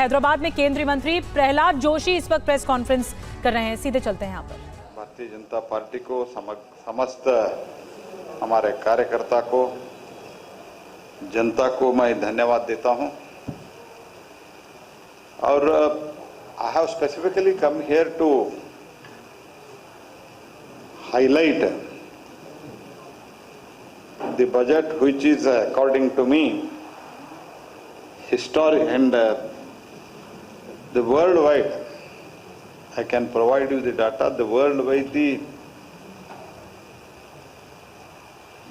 हैदराबाद में केंद्रीय मंत्री प्रहलाद जोशी इस वक्त प्रेस कॉन्फ्रेंस कर रहे हैं। सीधे चलते हैं यहाँ पर। भारतीय जनता पार्टी को, समस्त हमारे कार्यकर्ता को, जनता को मैं धन्यवाद देता हूं। और I have specifically come here to highlight the budget which is according to me historic and the worldwide. I can provide you the data. The worldwide, the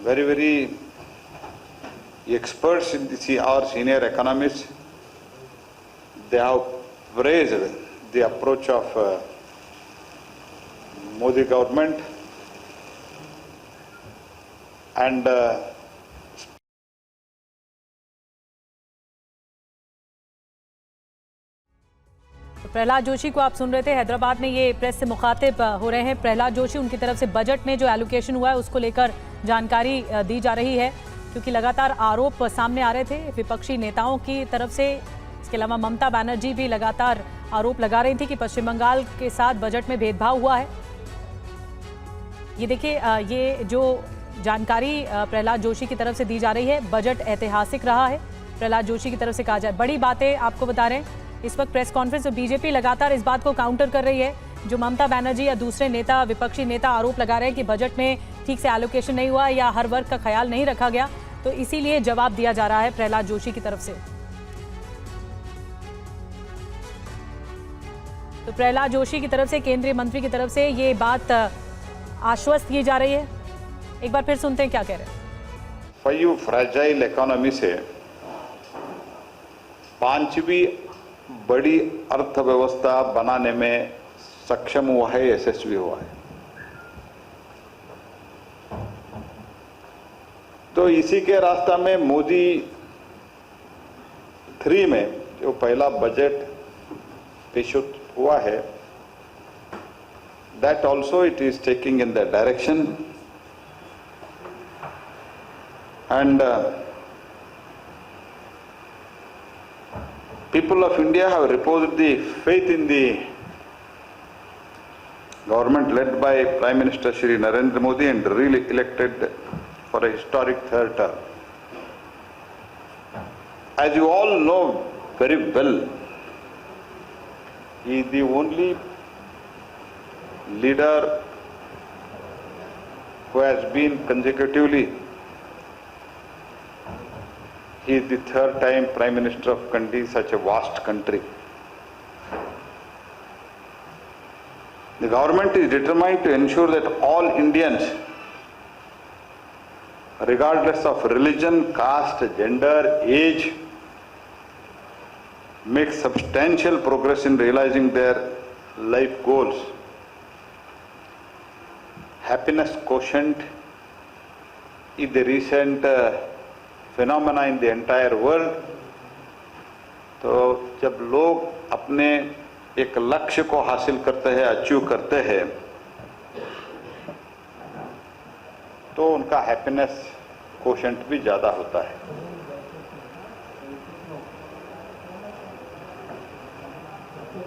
very experts in our senior economists, they have praised the approach of Modi government and Prahlad Joshi को आप सुन रहे थे। हैदराबाद में ये press से मुखातिब हो रहे हैं प्रहलाद जोशी। उनकी तरफ से बजट में जो एलोकेशन हुआ है उसको लेकर जानकारी दी जा रही है, क्योंकि लगातार आरोप सामने आ रहे थे विपक्षी नेताओं की तरफ से। इसके अलावा ममता बनर्जी भी लगातार आरोप लगा रही थी कि पश्चिम बंगाल के साथ बजट में भेदभाव हुआ है। ये देखिए, ये जो जानकारी प्रहलाद जोशी की तरफ से दी जा रही है, बजट ऐतिहासिक रहा है प्रहलाद जोशी की तरफ से कहा जाए। बड़ी बातें आपको बता रहे हैं इस वक्त प्रेस कॉन्फ्रेंस में। बीजेपी लगातार इस बात को काउंटर कर रही है, जो ममता बनर्जी या दूसरे नेता, विपक्षी नेता आरोप लगा रहे हैं कि बजट में ठीक से एलोकेशन नहीं हुआ या हर वर्ग का ख्याल नहीं रखा गया, तो इसीलिए जवाब दिया जा रहा है प्रहलाद जोशी की तरफ से। तो प्रहलाद जोशी की तरफ से, केंद्रीय मंत्री की तरफ से ये बात आश्वस्त की जा रही है। एक बार फिर सुनते हैं क्या कह रहे हैं। 5 फ्रेजाइल इकोनॉमी से 5वीं बड़ी अर्थव्यवस्था बनाने में सक्षम हुआ है, यशस्वी हुआ है। तो इसी के रास्ता में मोदी 3 में जो पहला बजट पेश हुआ है, that also it is taking in that direction, and people of India have reposed the faith in the government led by Prime Minister Shri Narendra Modi and really elected for a historic 3rd term. As you all know very well, he is the only leader who has been consecutively, he is the 3rd time Prime Minister of country, such a vast country. The government is determined to ensure that all Indians, regardless of religion, caste, gender, age, make substantial progress in realizing their life goals. Happiness quotient is the recent phenomena in the entire world. तो जब लोग अपने एक लक्ष्य को हासिल करते हैं, अचीव करते हैं, तो उनका हैप्पीनेस कोशेंट भी ज्यादा होता है।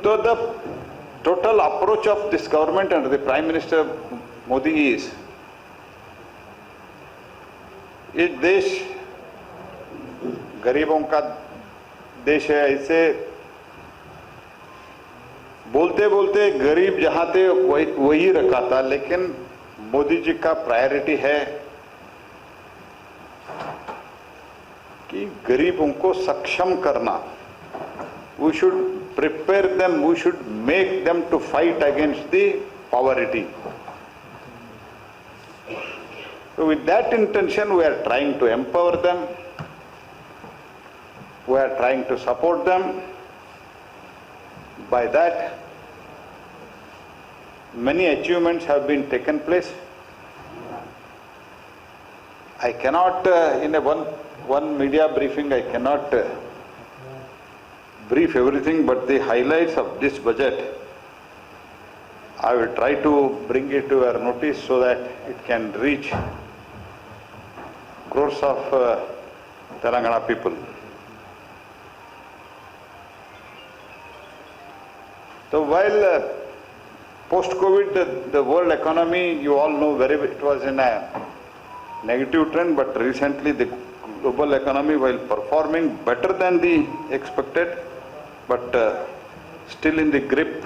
तो the total approach of this government and the prime minister Modi is, ये देश गरीबों का देश है। ऐसे बोलते बोलते गरीब जहां थे वही रखा था, लेकिन मोदी जी का प्रायोरिटी है कि गरीबों को सक्षम करना। We should prepare them, we should make them to fight against the poverty. So with that intention, we are trying to empower them, we are trying to support them. By that, many achievements have been taken place. I cannot, in a one media briefing, I cannot brief everything, but the highlights of this budget, I will try to bring it to your notice so that it can reach crores of Telangana people. So while post-COVID, the world economy, you all know very well, it was in a negative trend, but recently the global economy, while performing better than the expected, but still in the grip